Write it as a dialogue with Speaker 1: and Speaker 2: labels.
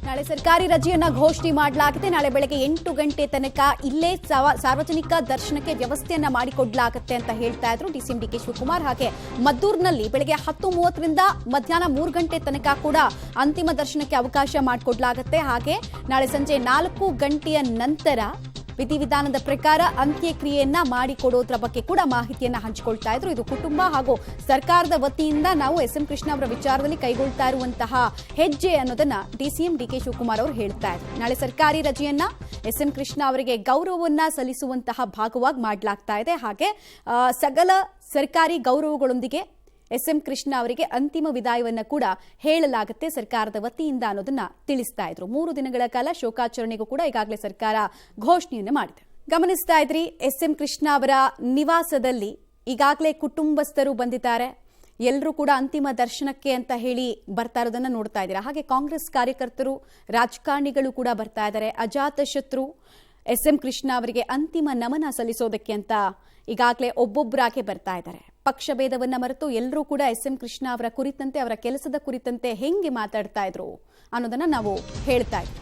Speaker 1: ನಾಳೆ ಸರ್ಕಾರಿ ರಜೆಯನ್ನ ಘೋಷಣೆ ಮಾಡಲಾಗಿದೆ. ನಾಳೆ ಬೆಳಗ್ಗೆ 8 ಗಂಟೆ ತನಕ ಇಲ್ಲೇ ಸಾರ್ವಜನಿಕ ದರ್ಶನಕ್ಕೆ ವ್ಯವಸ್ಥೆಯನ್ನ ಮಾಡಿಕೊಡಲಾಗುತ್ತೆ ಅಂತ ಹೇಳ್ತಾ ಇದ್ರು ಡಿಸಿಎಂ ಡಿಕೆ ಶಿವಕುಮಾರ್. ಹಾಗೆ ಮದ್ದೂರಿನಲ್ಲಿ ಬೆಳಗ್ಗೆ 10:30 ರಿಂದ ಮಧ್ಯಾಹ್ನ 3 ಗಂಟೆ ತನಕ ಕೂಡ ಅಂತಿಮ ದರ್ಶನಕ್ಕೆ ಅವಕಾಶ ಮಾಡಿಕೊಡಲಾಗುತ್ತೆ. ಹಾಗೆ ನಾಳೆ ಸಂಜೆ 4 ಗಂಟೆಯ ನಂತರ ವಿಧಿವಿಧಾನದ ಪ್ರಕಾರ ಅಂತ್ಯಕ್ರಿಯೆಯನ್ನ ಮಾಡಿಕೊಡೋದ್ರ ಬಗ್ಗೆ ಕೂಡ ಮಾಹಿತಿಯನ್ನ ಹಂಚಿಕೊಳ್ತಾ ಇದ್ರು. ಇದು ಕುಟುಂಬ ಹಾಗೂ ಸರ್ಕಾರದ ವತಿಯಿಂದ ನಾವು ಎಸ್ ಎಂ ಕೃಷ್ಣ ಅವರ ವಿಚಾರದಲ್ಲಿ ಕೈಗೊಳ್ತಾ ಇರುವಂತಹ ಹೆಜ್ಜೆ ಅನ್ನೋದನ್ನ ಡಿಸಿಎಂ ಡಿಕೆ ಶಿವಕುಮಾರ್ ಅವರು ಹೇಳ್ತಾ ಇದ್ರು. ನಾಳೆ ಸರ್ಕಾರಿ ರಜೆಯನ್ನ ಎಸ್ ಎಂ ಕೃಷ್ಣ ಅವರಿಗೆ ಗೌರವವನ್ನ ಸಲ್ಲಿಸುವಂತಹ ಭಾಗವಾಗಿ ಮಾಡಲಾಗ್ತಾ ಇದೆ. ಹಾಗೆ ಸಕಲ ಸರ್ಕಾರಿ ಗೌರವಗಳೊಂದಿಗೆ ಎಸ್ ಎಂ ಕೃಷ್ಣ ಅವರಿಗೆ ಅಂತಿಮ ವಿದಾಯವನ್ನ ಕೂಡ ಹೇಳಲಾಗುತ್ತೆ ಸರ್ಕಾರದ ವತಿಯಿಂದ ಅನ್ನೋದನ್ನ ತಿಳಿಸ್ತಾ ಇದ್ರು. 3 ದಿನಗಳ ಕಾಲ ಶೋಕಾಚರಣೆಗೂ ಕೂಡ ಈಗಾಗಲೇ ಸರ್ಕಾರ ಘೋಷಣೆಯನ್ನು ಮಾಡಿದೆ. ಗಮನಿಸ್ತಾ ಇದ್ರಿ, ಎಸ್ ಎಂ ಕೃಷ್ಣ ಅವರ ನಿವಾಸದಲ್ಲಿ ಈಗಾಗಲೇ ಕುಟುಂಬಸ್ಥರು ಬಂದಿದ್ದಾರೆ. ಎಲ್ಲರೂ ಕೂಡ ಅಂತಿಮ ದರ್ಶನಕ್ಕೆ ಅಂತ ಹೇಳಿ ಬರ್ತಾ ಇರೋದನ್ನ ನೋಡ್ತಾ ಇದ್ದೀರಾ. ಹಾಗೆ ಕಾಂಗ್ರೆಸ್ ಕಾರ್ಯಕರ್ತರು, ರಾಜಕಾರಣಿಗಳು ಕೂಡ ಬರ್ತಾ ಇದ್ದಾರೆ. ಅಜಾತ ಶತ್ರು ಎಸ್ ಎಂ ಕೃಷ್ಣ ಅವರಿಗೆ ಅಂತಿಮ ನಮನ ಸಲ್ಲಿಸೋದಕ್ಕೆ ಅಂತ ಈಗಾಗಲೇ ಒಬ್ಬೊಬ್ಬರಾಗೆ ಬರ್ತಾ ಇದ್ದಾರೆ. ಪಕ್ಷ ಭೇದವನ್ನ ಮರೆತು ಎಲ್ಲರೂ ಕೂಡ ಎಸ್ ಎಂ ಕೃಷ್ಣ ಅವರ ಕುರಿತಂತೆ, ಅವರ ಕೆಲಸದ ಕುರಿತಂತೆ ಹೆಂಗೆ ಮಾತಾಡ್ತಾ ಇದ್ರು ಅನ್ನೋದನ್ನ ನಾವು ಹೇಳ್ತಾ ಇದ್ವಿ.